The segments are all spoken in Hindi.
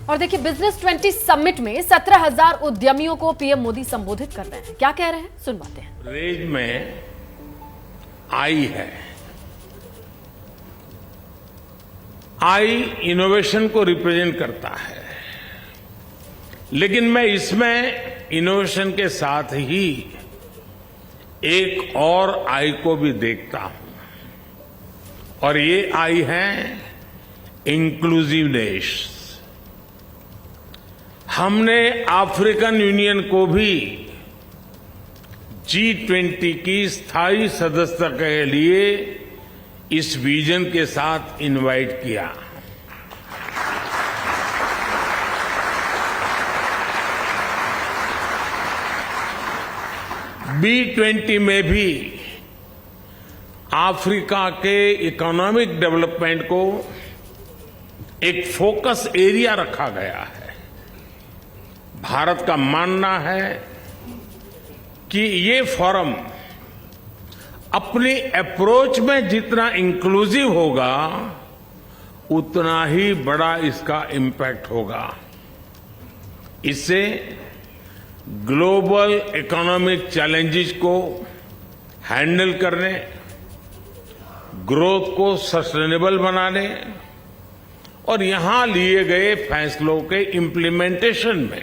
और देखिए बिजनेस 20 समिट में 17,000 उद्यमियों को पीएम मोदी संबोधित कर रहे हैं। क्या कह रहे हैं, सुनवाते हैं। रेंज में आई है। आई इनोवेशन को रिप्रेजेंट करता है, लेकिन मैं इसमें इनोवेशन के साथ ही एक और आई को भी देखता हूं, और ये आई है इंक्लूसिवनेस। हमने अफ्रीकन यूनियन को भी G20 की स्थायी सदस्यता के लिए इस विजन के साथ इनवाइट किया। B20 में भी अफ्रीका के इकोनॉमिक डेवलपमेंट को एक फोकस एरिया रखा गया है। भारत का मानना है कि ये फोरम अपनी अप्रोच में जितना इंक्लूसिव होगा, उतना ही बड़ा इसका इम्पैक्ट होगा। इससे ग्लोबल इकोनॉमिक चैलेंजेस को हैंडल करने, ग्रोथ को सस्टेनेबल बनाने और यहां लिए गए फैसलों के इम्प्लीमेंटेशन में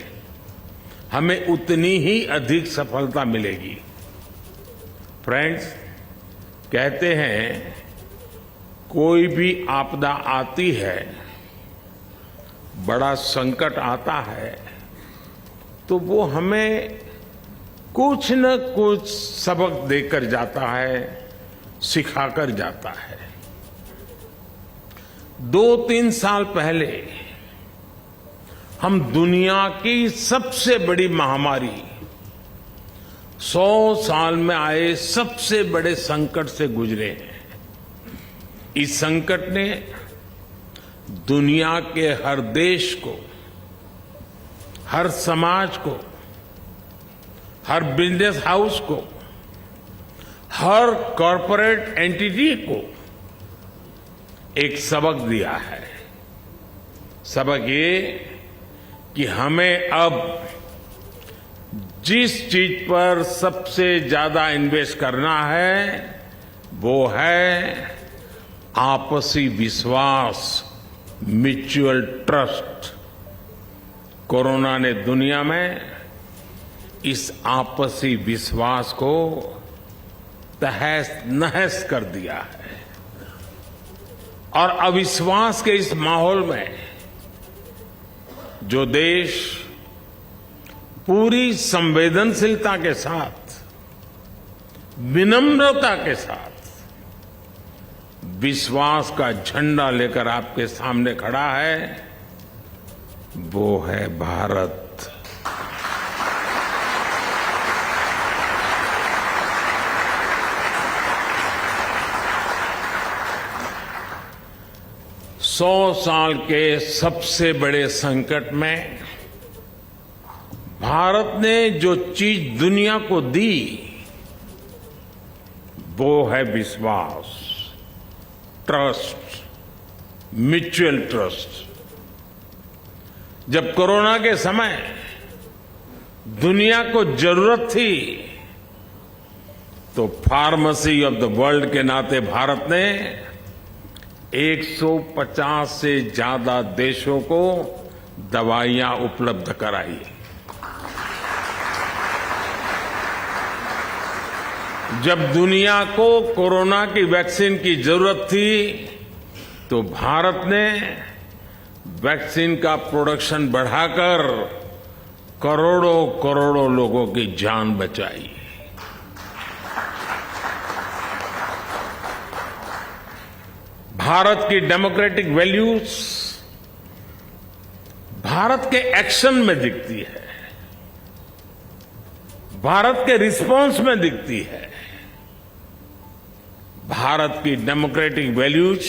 हमें उतनी ही अधिक सफलता मिलेगी। फ्रेंड्स, कहते हैं कोई भी आपदा आती है, बड़ा संकट आता है, तो वो हमें कुछ न कुछ सबक देकर जाता है, सिखाकर जाता है। 2-3 साल पहले हम दुनिया की सबसे बड़ी महामारी, 100 साल में आए सबसे बड़े संकट से गुजरे हैं। इस संकट ने दुनिया के हर देश को, हर समाज को, हर बिजनेस हाउस को, हर कॉरपोरेट एंटिटी को एक सबक दिया है। सबक ये कि हमें अब जिस चीज पर सबसे ज्यादा इन्वेस्ट करना है, वो है आपसी विश्वास, म्यूचुअल ट्रस्ट। कोरोना ने दुनिया में इस आपसी विश्वास को तहस नहस कर दिया है, और अविश्वास के इस माहौल में जो देश पूरी संवेदनशीलता के साथ, विनम्रता के साथ विश्वास का झंडा लेकर आपके सामने खड़ा है, वो है भारत। सौ साल के सबसे बड़े संकट में भारत ने जो चीज दुनिया को दी, वो है विश्वास, ट्रस्ट, म्यूचुअल ट्रस्ट। जब कोरोना के समय दुनिया को जरूरत थी, तो फार्मेसी ऑफ द वर्ल्ड के नाते भारत ने 150 से ज्यादा देशों को दवाइयां उपलब्ध कराई। जब दुनिया को कोरोना की वैक्सीन की जरूरत थी, तो भारत ने वैक्सीन का प्रोडक्शन बढ़ाकर करोड़ों करोड़ों लोगों की जान बचाई। भारत की डेमोक्रेटिक वैल्यूज भारत के एक्शन में दिखती है, भारत के रिस्पांस में दिखती है। भारत की डेमोक्रेटिक वैल्यूज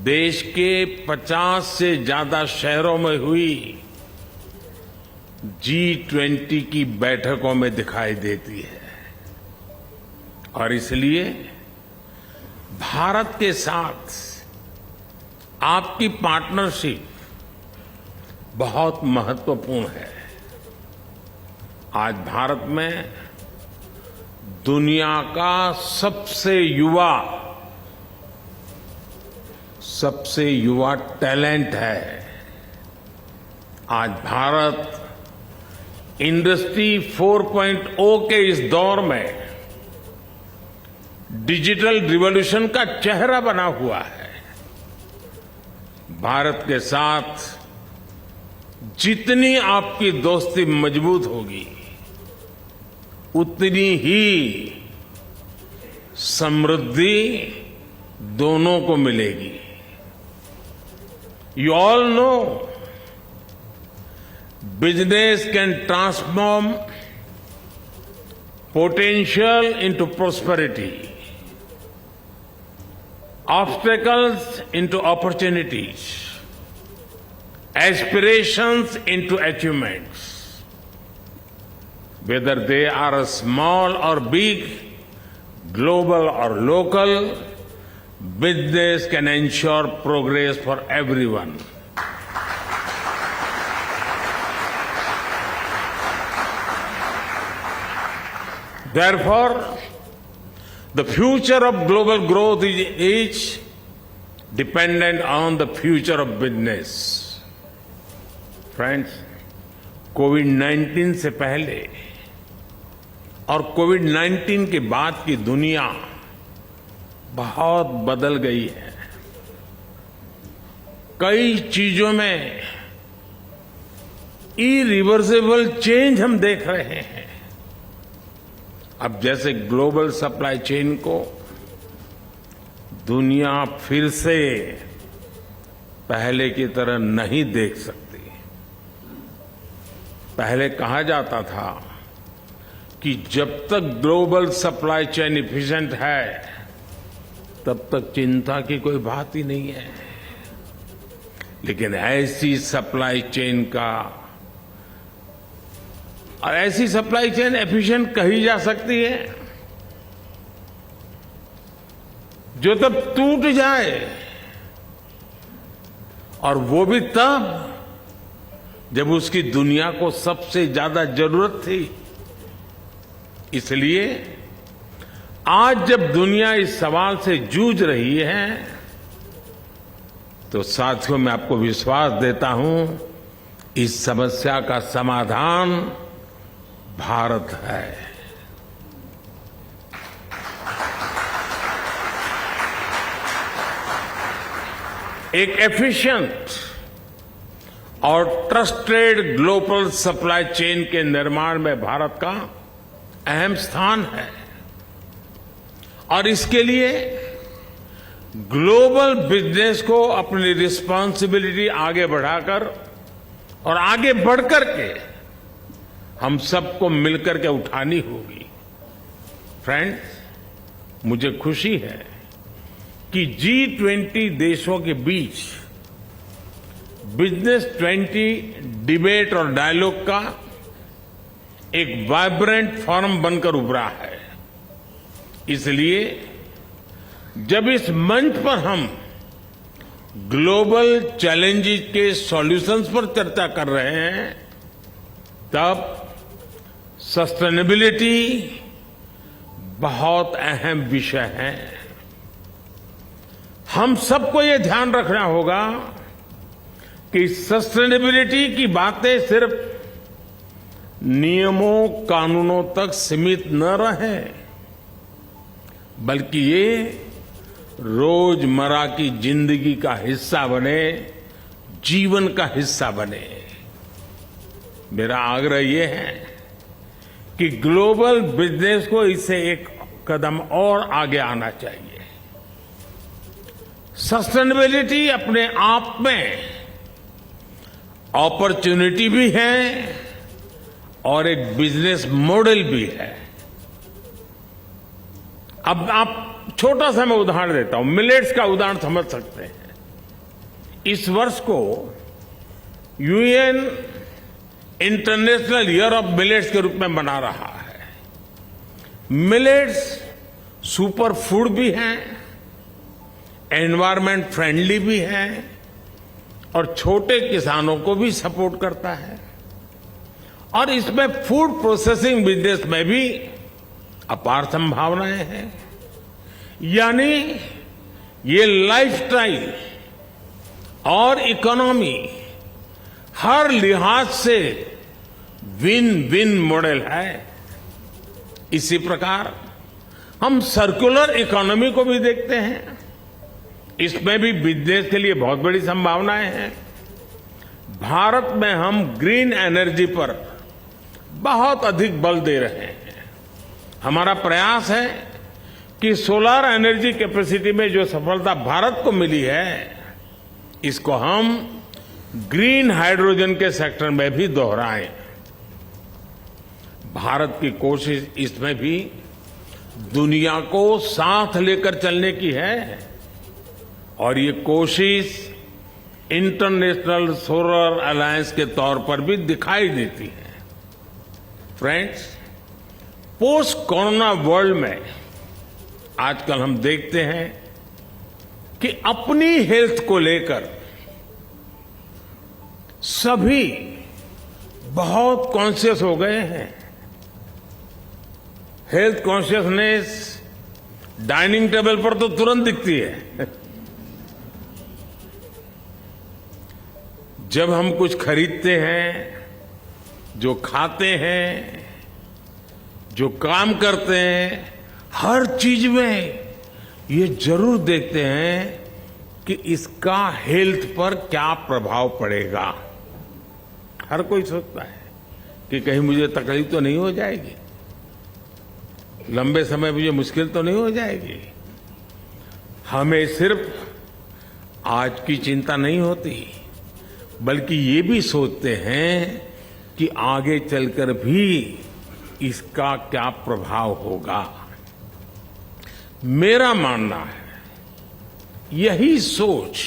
देश के 50 से ज्यादा शहरों में हुई G20 की बैठकों में दिखाई देती है, और इसलिए भारत के साथ आपकी पार्टनरशिप बहुत महत्वपूर्ण है। आज भारत में दुनिया का सबसे युवा टैलेंट है। आज भारत इंडस्ट्री 4.0 के इस दौर में डिजिटल रिवॉल्यूशन का चेहरा बना हुआ है। भारत के साथ जितनी आपकी दोस्ती मजबूत होगी, उतनी ही समृद्धि दोनों को मिलेगी। You all know business can transform potential into prosperity, obstacles into opportunities, aspirations into achievements. Whether they are small or big, global or local, business can ensure progress for everyone. Therefore, the future of global growth is dependent on the future of business. Friends, कोविड-19 से पहले और कोविड-19 के बाद की दुनिया बहुत बदल गई है। कई चीजों में इरिवर्सिबल चेंज हम देख रहे हैं। अब जैसे ग्लोबल सप्लाई चेन को दुनिया फिर से पहले की तरह नहीं देख सकती। पहले कहा जाता था कि जब तक ग्लोबल सप्लाई चेन इफिशिएंट है, तब तक चिंता की कोई बात ही नहीं है। लेकिन ऐसी सप्लाई चेन एफिशिएंट कही जा सकती है जो तब टूट जाए, और वो भी तब जब उसकी दुनिया को सबसे ज्यादा जरूरत थी। इसलिए आज जब दुनिया इस सवाल से जूझ रही है, तो साथियों मैं आपको विश्वास देता हूं, इस समस्या का समाधान भारत है। एक एफिशिएंट और ट्रस्टेड ग्लोबल सप्लाई चेन के निर्माण में भारत का अहम स्थान है, और इसके लिए ग्लोबल बिजनेस को अपनी रिस्पांसिबिलिटी आगे बढ़ाकर और आगे बढ़कर के हम सबको मिलकर के उठानी होगी। फ्रेंड्स, मुझे खुशी है कि G20 देशों के बीच बिजनेस 20 डिबेट और डायलॉग का एक वाइब्रेंट फोरम बनकर उभरा है। इसलिए जब इस मंच पर हम ग्लोबल चैलेंजेस के सॉल्यूशंस पर चर्चा कर रहे हैं, तब सस्टेनेबिलिटी बहुत अहम विषय है। हम सबको ये ध्यान रखना होगा कि सस्टेनेबिलिटी की बातें सिर्फ नियमों कानूनों तक सीमित न रहे, बल्कि ये रोजमर्रा की जिंदगी का हिस्सा बने, जीवन का हिस्सा बने। मेरा आग्रह ये है कि ग्लोबल बिजनेस को इससे एक कदम और आगे आना चाहिए। सस्टेनेबिलिटी अपने आप में अपॉर्चुनिटी भी है और एक बिजनेस मॉडल भी है। अब आप छोटा सा मैं उदाहरण देता हूं, मिलेट्स का उदाहरण समझ सकते हैं। इस वर्ष को UN international year of millets के रूप में मना रहा है। मिलेट्स सुपर फूड भी हैं, एनवायरमेंट फ्रेंडली भी हैं और छोटे किसानों को भी सपोर्ट करता है और इसमें फूड प्रोसेसिंग बिजनेस में भी अपार संभावनाएं हैं। यानी ये लाइफस्टाइल और इकोनॉमी हर लिहाज से विन विन मॉडल है। इसी प्रकार हम सर्कुलर इकोनॉमी को भी देखते हैं। इसमें भी बिजनेस के लिए बहुत बड़ी संभावनाएं हैं। भारत में हम ग्रीन एनर्जी पर बहुत अधिक बल दे रहे हैं। हमारा प्रयास है कि सोलर एनर्जी कैपेसिटी में जो सफलता भारत को मिली है, इसको हम ग्रीन हाइड्रोजन के सेक्टर में भी दोहराएं। भारत की कोशिश इसमें भी दुनिया को साथ लेकर चलने की है और ये कोशिश इंटरनेशनल सोलर अलायंस के तौर पर भी दिखाई देती है। फ्रेंड्स, पोस्ट कोरोना वर्ल्ड में आजकल हम देखते हैं कि अपनी हेल्थ को लेकर सभी बहुत कॉन्शियस हो गए हैं। हेल्थ कॉन्शियसनेस डाइनिंग टेबल पर तो तुरंत दिखती है। जब हम कुछ खरीदते हैं, जो खाते हैं, जो काम करते हैं, हर चीज में ये जरूर देखते हैं कि इसका हेल्थ पर क्या प्रभाव पड़ेगा। हर कोई सोचता है कि कहीं मुझे तकलीफ तो नहीं हो जाएगी, लंबे समय मुझे मुश्किल तो नहीं हो जाएगी। हमें सिर्फ आज की चिंता नहीं होती, बल्कि ये भी सोचते हैं कि आगे चलकर भी इसका क्या प्रभाव होगा। मेरा मानना है यही सोच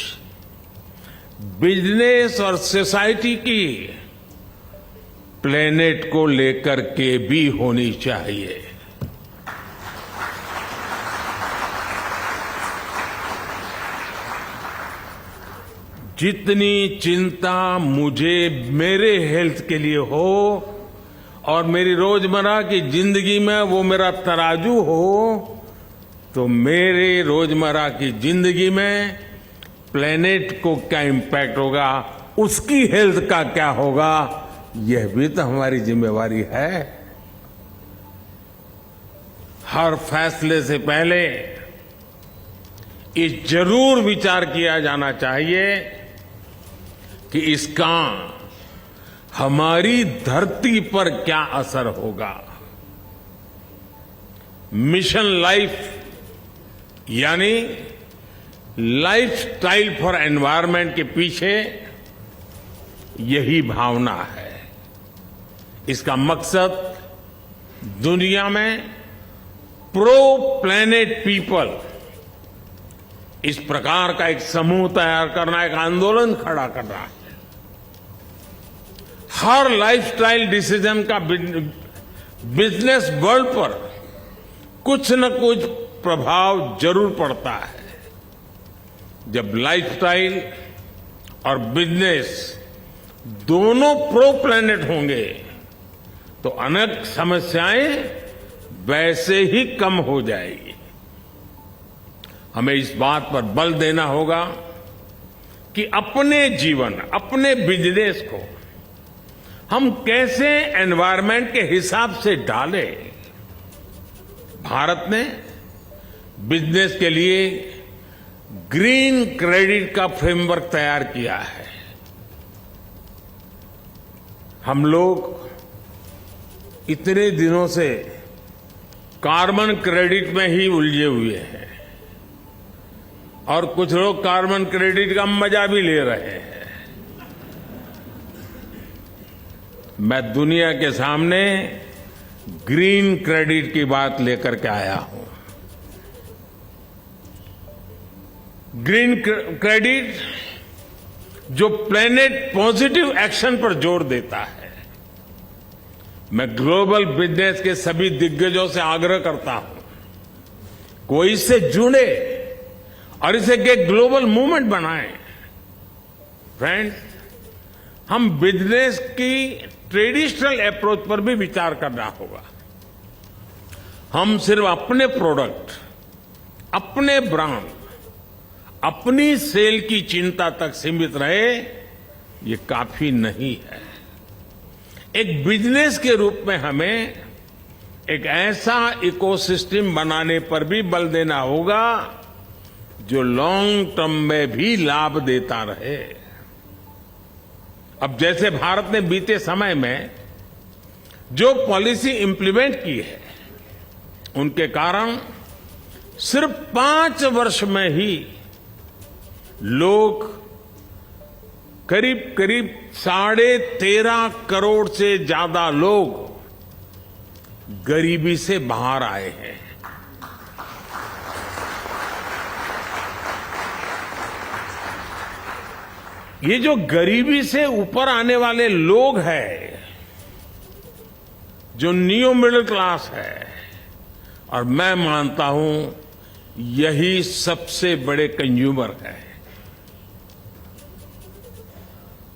बिजनेस और सोसाइटी की प्लेनेट को लेकर के भी होनी चाहिए। जितनी चिंता मुझे मेरे हेल्थ के लिए हो और मेरी रोजमर्रा की जिंदगी में वो मेरा तराजू हो, तो मेरे रोजमर्रा की जिंदगी में प्लेनेट को क्या इंपैक्ट होगा, उसकी हेल्थ का क्या होगा, यह भी तो हमारी जिम्मेवारी है। हर फैसले से पहले ये जरूर विचार किया जाना चाहिए कि इसका हमारी धरती पर क्या असर होगा। मिशन लाइफ यानी लाइफ स्टाइल फॉर एनवायरमेंट के पीछे यही भावना है। इसका मकसद दुनिया में प्रो प्लेनेट पीपल, इस प्रकार का एक समूह तैयार करना, एक आंदोलन खड़ा करना है। हर लाइफस्टाइल डिसीजन का बिजनेस वर्ल्ड पर कुछ न कुछ प्रभाव जरूर पड़ता है। जब लाइफस्टाइल और बिजनेस दोनों प्रो प्लेनेट होंगे तो अनेक समस्याएं वैसे ही कम हो जाएगी। हमें इस बात पर बल देना होगा कि अपने जीवन, अपने बिजनेस को हम कैसे एनवायरमेंट के हिसाब से डालें। भारत ने बिजनेस के लिए ग्रीन क्रेडिट का फ्रेमवर्क तैयार किया है। हम लोग इतने दिनों से कार्बन क्रेडिट में ही उलझे हुए हैं और कुछ लोग कार्बन क्रेडिट का मजा भी ले रहे हैं। मैं दुनिया के सामने ग्रीन क्रेडिट की बात लेकर के आया हूं। ग्रीन क्रेडिट जो प्लेनेट पॉजिटिव एक्शन पर जोर देता है। मैं ग्लोबल बिजनेस के सभी दिग्गजों से आग्रह करता हूं, कोई इससे जुड़े और इसे एक ग्लोबल मूवमेंट बनाएं। फ्रेंड्स, हम बिजनेस की ट्रेडिशनल अप्रोच पर भी विचार करना होगा। हम सिर्फ अपने प्रोडक्ट, अपने ब्रांड, अपनी सेल की चिंता तक सीमित रहे, ये काफी नहीं है। एक बिजनेस के रूप में हमें एक ऐसा इकोसिस्टम बनाने पर भी बल देना होगा जो लॉन्ग टर्म में भी लाभ देता रहे। अब जैसे भारत ने बीते समय में जो पॉलिसी इंप्लीमेंट की है, उनके कारण सिर्फ 5 वर्ष में ही लोग करीब करीब 13.5 करोड़ से ज्यादा लोग गरीबी से बाहर आए हैं। ये जो गरीबी से ऊपर आने वाले लोग हैं, जो न्यू मिडिल क्लास है, और मैं मानता हूं यही सबसे बड़े कंज्यूमर है,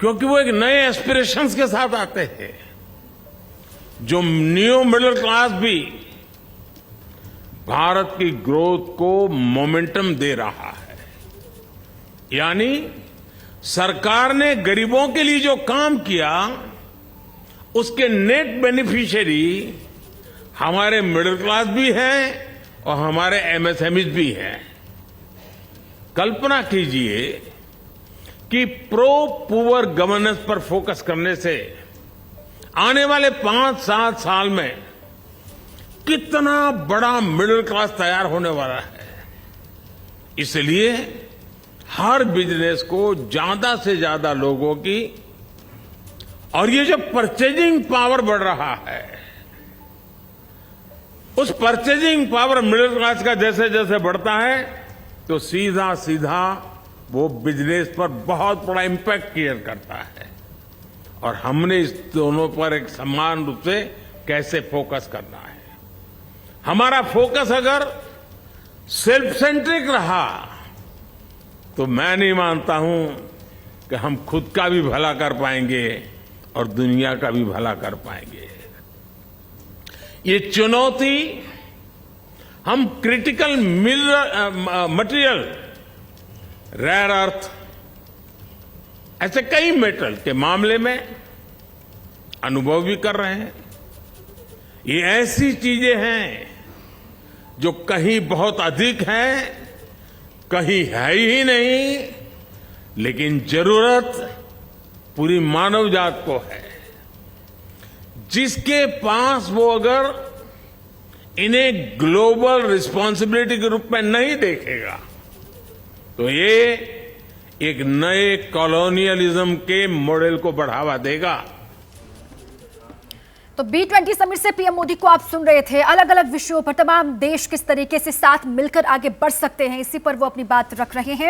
क्योंकि वो एक नए एस्पिरेशंस के साथ आते हैं। जो न्यू मिडिल क्लास भी भारत की ग्रोथ को मोमेंटम दे रहा है। यानी सरकार ने गरीबों के लिए जो काम किया, उसके नेट बेनिफिशियरी हमारे मिडिल क्लास भी हैं और हमारे एमएसएमईज भी हैं। कल्पना कीजिए कि प्रो पुअर गवर्नेंस पर फोकस करने से आने वाले 5-7 साल में कितना बड़ा मिडिल क्लास तैयार होने वाला है। इसलिए हर बिजनेस को ज्यादा से ज्यादा लोगों की, और ये जो परचेजिंग पावर बढ़ रहा है, उस परचेजिंग पावर मिडिल क्लास का जैसे जैसे बढ़ता है, तो सीधा सीधा वो बिजनेस पर बहुत बड़ा इम्पैक्ट क्रिएट करता है। और हमने इस दोनों पर एक समान रूप से कैसे फोकस करना है। हमारा फोकस अगर सेल्फ सेंट्रिक रहा, तो मैं नहीं मानता हूं कि हम खुद का भी भला कर पाएंगे और दुनिया का भी भला कर पाएंगे। ये चुनौती हम क्रिटिकल मटेरियल, रेयर अर्थ, ऐसे कई मेटल के मामले में अनुभव भी कर रहे हैं। ये ऐसी चीजें हैं जो कहीं बहुत अधिक हैं, कहीं है ही नहीं, लेकिन जरूरत पूरी मानव जात को है। जिसके पास वो अगर इन्हें ग्लोबल रिस्पॉन्सिबिलिटी के रूप में नहीं देखेगा, तो ये एक नए कॉलोनियलिज्म के मॉडल को बढ़ावा देगा। तो B20 समिट से पीएम मोदी को आप सुन रहे थे। अलग अलग विषयों पर तमाम देश किस तरीके से साथ मिलकर आगे बढ़ सकते हैं, इसी पर वो अपनी बात रख रहे हैं।